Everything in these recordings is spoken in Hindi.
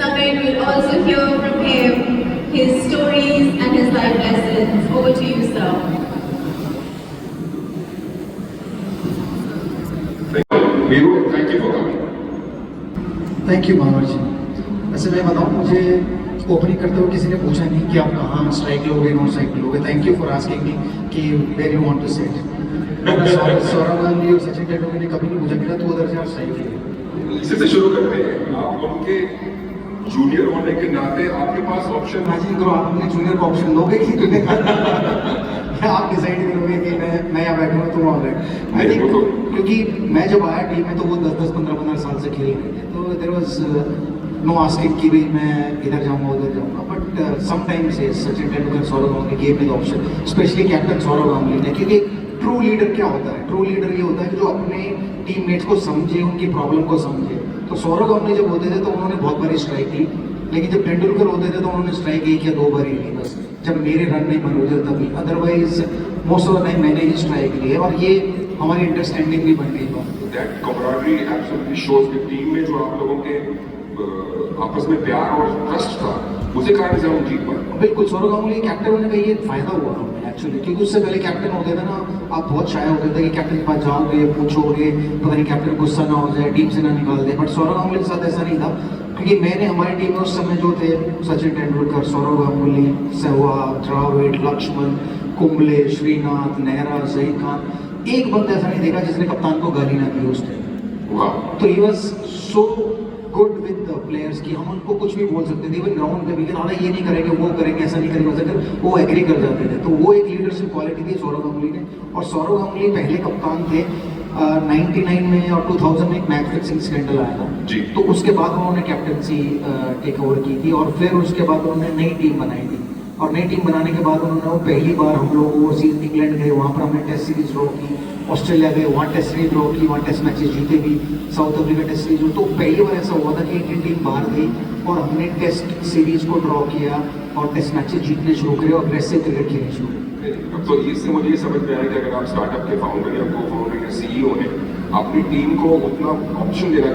summit, we'll also hear from him his stories and his life lessons. Over to you, sir. Viru, thank you for coming. Thank you Manoj ji. वैसे मैं बताऊँ, मुझे ओपनिंग करते हुए किसी ने पूछा नहीं कि आप कहाँ स्ट्राइक लोगे, नॉन स्ट्राइक लोगे। Thank you for asking me कि where you want to set. Sourav Gandhi और सचिन तेंदुलकर ने कभी नहीं पूछा मेरा तो उधर से आप स्ट्राइक लिए। इसी से शुरू करते हैं। आप उनके जूनियर होने के नाते आपके पास ऑप्शन है। इमेजिन करो, आप अपने जूनियर को ऑप्शन दोगे कि तुम्हें आप डिसाइड करोगे कि मैं यहाँ बैठूंगा तुम वहाँ बैठ। आई थिंक क्योंकि मैं जब आया टीम में तो वो 10-10, 15-15 साल से खेल रहे थे, तो देयर वाज नो आस्किंग कि भाई मैं इधर जाऊँगा उधर जाऊँगा। But sometimes Sachin Tendulkar, Sourav Ganguly gave me the option, specially captain Sourav Ganguly ने। क्योंकि ट्रू लीडर क्या होता है? ट्रू लीडर ये होता है कि जो अपने टीममेट्स को समझे, उनकी प्रॉब्लम को समझे। तो सौरव गांगुली जब होते थे तो उन्होंने बहुत बारी स्ट्राइक ली, लेकिन जब तेंदुलकर होते थे तो उन्होंने स्ट्राइक 1 या 2 बार ही ली बस, जब मेरे रन नहीं बन होते तभी। Otherwise most of the time मैंने ही स्ट्राइक ली है, और ये हमारी अंडरस्टैंडिंग भी बन गई बात। दैट कमराडरी एब्सोल्युटली शोज कि टीम में जो आप लोगों के आपस में प्यार और ट्रस्ट था, उसी कारण से हम जीत पाए। बिल्कुल, सौरव गांगुली कैप्टन होने का ये फायदा हुआ हमें एक्चुअली, क्योंकि उससे पहले कैप्टन होते थे ना, आप बहुत शाय होते थे कि कैप्टन के पास जाओगे, पूछोगे, पता नहीं कैप्टन गुस्सा ना हो जाए, टीम से ना निकाल दे। बट सौरव गांगुली के साथ ऐसा नहीं था, क्योंकि मैंने हमारी टीम में उस समय जो थे सचिन तेंदुलकर, सौरव गांगुली, सहवाग, द्रविड़, लक्ष्मण, कुंबले, श्रीनाथ, नेहरा, जहीर खान, एक बंदा ऐसा नहीं देखा जिसने कप्तान को गाली ना दी उस टाइम। तो he was so good with the players कि हम उनको कुछ भी बोल सकते थे। इवन ग्राउंड पे भी कि दादा ये नहीं करेंगे, वो करेंगे, ऐसा नहीं करेंगे, वैसा करेंगे, वो एग्री कर जाते थे। तो वो एक लीडरशिप क्वालिटी थी सौरव गांगुली ने। और सौरव गांगुली पहले कप्तान थे 99 में, और 2000 में एक मैच फिक्सिंग स्कैंडल आया था जी। तो उसके बाद उन्होंने कैप्टनसी टेक ओवर की थी, और फिर उसके बाद उन्होंने नई टीम बनाई थी। और नई टीम बनाने के बाद उन्होंने वो पहली बार हम लोग ओवरसीज इंग्लैंड गए, वहाँ पर हमने टेस्ट सीरीज ड्रॉ की। ऑस्ट्रेलिया गए, वहाँ टेस्ट सीरीज ड्रॉ की, वहाँ टेस्ट मैचेस जीते भी। साउथ अफ्रीका टेस्ट सीरीज, तो पहली बार ऐसा हुआ था कि इंडियन टीम बाहर गई और हमने टेस्ट सीरीज को ड्रॉ किया और टेस्ट मैचेस जीतने शुरू करे और अग्रेसिव क्रिकेट खेलने शुरू करे। अब तो इससे मुझे ये समझ में आया कि अगर आप स्टार्टअप के फाउंडर या को फाउंडर या सीईओ हैं, अपनी टीम को उतना ऑप्शन देना,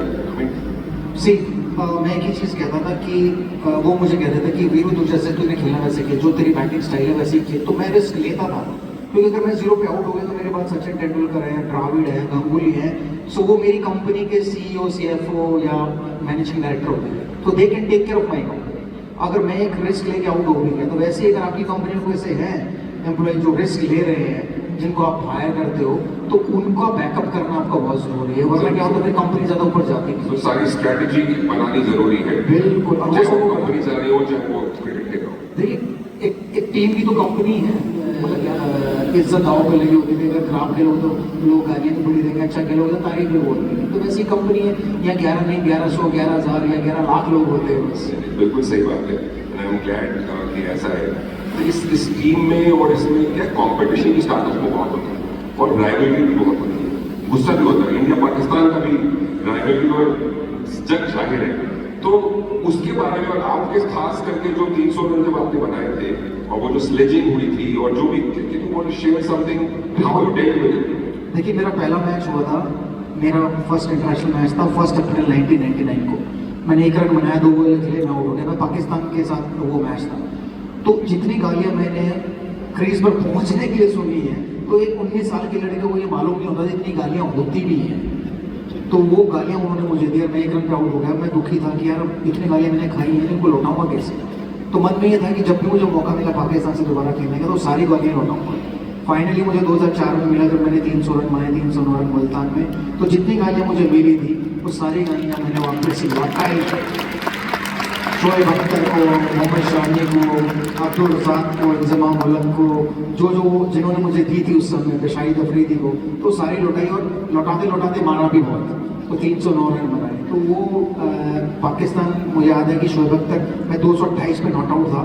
मैं एक ही चीज़ कहता था कि वो मुझे कहते थे कि वीरू तू जैसे तूने खेला वैसे खेल, जो तेरी बैटिंग स्टाइल है वैसे ही खेल। तो मैं रिस्क लेता था, क्योंकि अगर मैं 0 पे आउट हो गया तो मेरे पास सचिन तेंदुलकर है, द्रविड़ है, गांगुली है, सो वो मेरी कंपनी के सीईओ, सीएफओ या मैनेजिंग डायरेक्टर होते हैं, तो they can take care of my company. अगर मैं एक रिस्क लेके आउट हो गया, तो वैसे ही अगर आपकी कंपनी में कोई ऐसे हैं एम्प्लॉय जो रिस्क ले रहे हैं, जिनको आप हायर करते हो, तो उनका बैकअप करना आपका बहुत जरूरी है, वरना क्या होता है कंपनी ज़्यादा ऊपर जाती है। तो सारी स्ट्रैटेजी बनानी जरूरी है। बिल्कुल, चाहे वो कंपनी जा रही हो, चाहे वो क्रिकेट खेल रहा हो। देखिए, एक टीम की तो कंपनी है, मतलब इज्जत दाव पे लगी होती थी। अगर खराब खेलो तो लोग गालियाँ भी बड़ी देंगे, अच्छा खेलोगे तो तारीफ भी बोल देंगे। तो वैसी कंपनी है, यहाँ 11 नहीं 1100, 11,000 या 11 लाख लोग होते हैं बस। बिल्कुल सही बात है। आई एम ग्लैड कि ऐसा है। तो इस टीम में और इसमें क्या कंपटीशन की स्टार्टअप में बहुत होती है, और राइवलरी भी बहुत होती है, गुस्सा भी होता है। इंडिया पाकिस्तान का भी राइवलरी और जग जाहिर है। तो उसके बारे में, और आपके खास करके जो 300 रन जब आपने बनाए थे, और वो जो स्लेजिंग हुई थी, और जो भी share something how you dealt with it. देखिए, मेरा पहला मैच हुआ था, मेरा फर्स्ट इंटरनेशनल मैच था 1 अप्रैल 1999 को। मैंने 1 रन बनाया, 2 बॉल खेले, मैं आउट हो गया। मैं पाकिस्तान के साथ वो मैच था। तो जितनी गालियाँ मैंने क्रीज पर पहुंचने के लिए सुनी है, तो एक 19 साल के लड़के को ये मालूम नहीं होता इतनी गालियाँ होती भी हैं। तो वो गालियाँ उन्होंने मुझे दी, मैं 1 रन पे आउट हो गया। मैं दुखी था कि यार इतनी गालियाँ मैंने खाई हैं, इनको लौटाऊंगा कैसे। तो मन में ये था कि जब भी मुझे मौका मिला पाकिस्तान से दोबारा खेलने का, तो सारी गालियाँ लौटाऊंगा। फाइनली मुझे 2004 में मिला, जब मैंने 300 रन बनाए, 309 रन मुल्तान में। तो जितनी गालियाँ मुझे मिली थी, वो सारी गालियाँ मैंने वापस से लौटाई। शोएब अख्तर को, मोहम्मद शामी को, अब्दुल रज़ाक को, इंजमाम उलग को, जिन्होंने मुझे दी थी उस समय पे, शाहिद अफरीदी को, तो सारी लौटाई। और लौटाते लौटाते मारा भी बहुत, तो 309 रन बनाए। तो वो पाकिस्तान, मुझे याद है कि शोएब अख्तर, मैं 228 पे नॉट आउट था,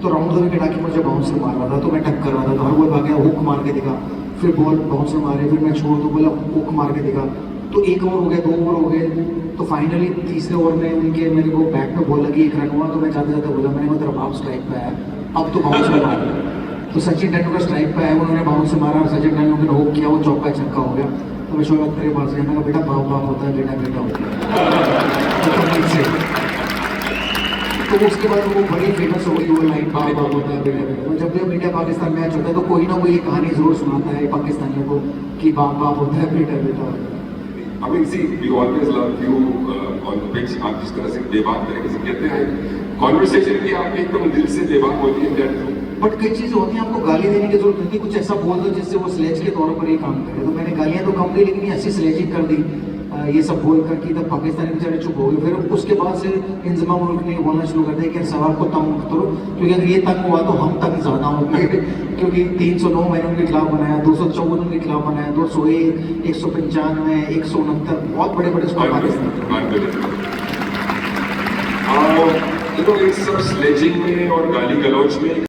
तो राउंड द विकेट आके मुझे बाउंसर मार रहा था, तो मैं टक कर रहा था। तो हर बॉल भाग गया, हुक मार के दिखा, फिर बॉल बाउंसर मारे, फिर मैं छोड़ दूँ, बोला हुक मार के दिखा। तो 1 ओवर हो गया, 2 ओवर हो गए। तो फाइनली तीसरे ओवर में उनके मेरे को बैक पे बॉल लगी, 1 रन हुआ। तो मैं जाते जाते बोला, मैंने मतलब आप स्ट्राइक पे आया, अब तो बाउंस में मार। तो सचिन तेंदुलकर स्ट्राइक पे आया, उन्होंने बाउंस से मारा, सचिन तेंदुलकर ने हुक किया, वो चौका छक्का हो गया। तो मैं शोएब अख्तर के पास गया, मैंने कहा बेटा बाप बाप होता है, बेटा बेटा होता है। तो उसके बाद वो बड़ी फेमस हो गई वो लाइन, बाप बाप होता है बेटा बेटा। तो जब भी इंडिया पाकिस्तान मैच होता है तो कोई ना कोई ये कहानी जरूर सुनाता है पाकिस्तानियों को कि बाप बाप होता है बेटा बेटा होता है। I mean, see, we always love you on the pitch. आप जिस तरह से बेबाक तरीके से कहते हैं, कॉन्वर्सेशन भी आपकी एकदम दिल से बेबाक होती है। बट कई चीज़ें होती हैं आपको गाली देने की जरूरत नहीं थी, कुछ ऐसा बोल दो जिससे वो स्लेज के तौर पर ही काम करे। तो मैंने गालियाँ तो कम दी लेकिन ये ऐसी स्लेजिंग कर दी ये सब बोल कर कि तब पाकिस्तानी बेचारे चुप हो गए। फिर उसके बाद से इंजमा मुल्क ने बोलना शुरू कर दिया कि सवाल को तंग मत करो, क्योंकि अगर ये तंग हुआ तो हम तंग ज़्यादा होंगे। क्योंकि 309 मैंने उनके खिलाफ बनाया, 254 उनके खिलाफ बनाया, 201, 195, 169, बहुत बड़े बड़े स्कोर पाकिस्तान। इस सब स्लेजिंग में और गाली गलौज में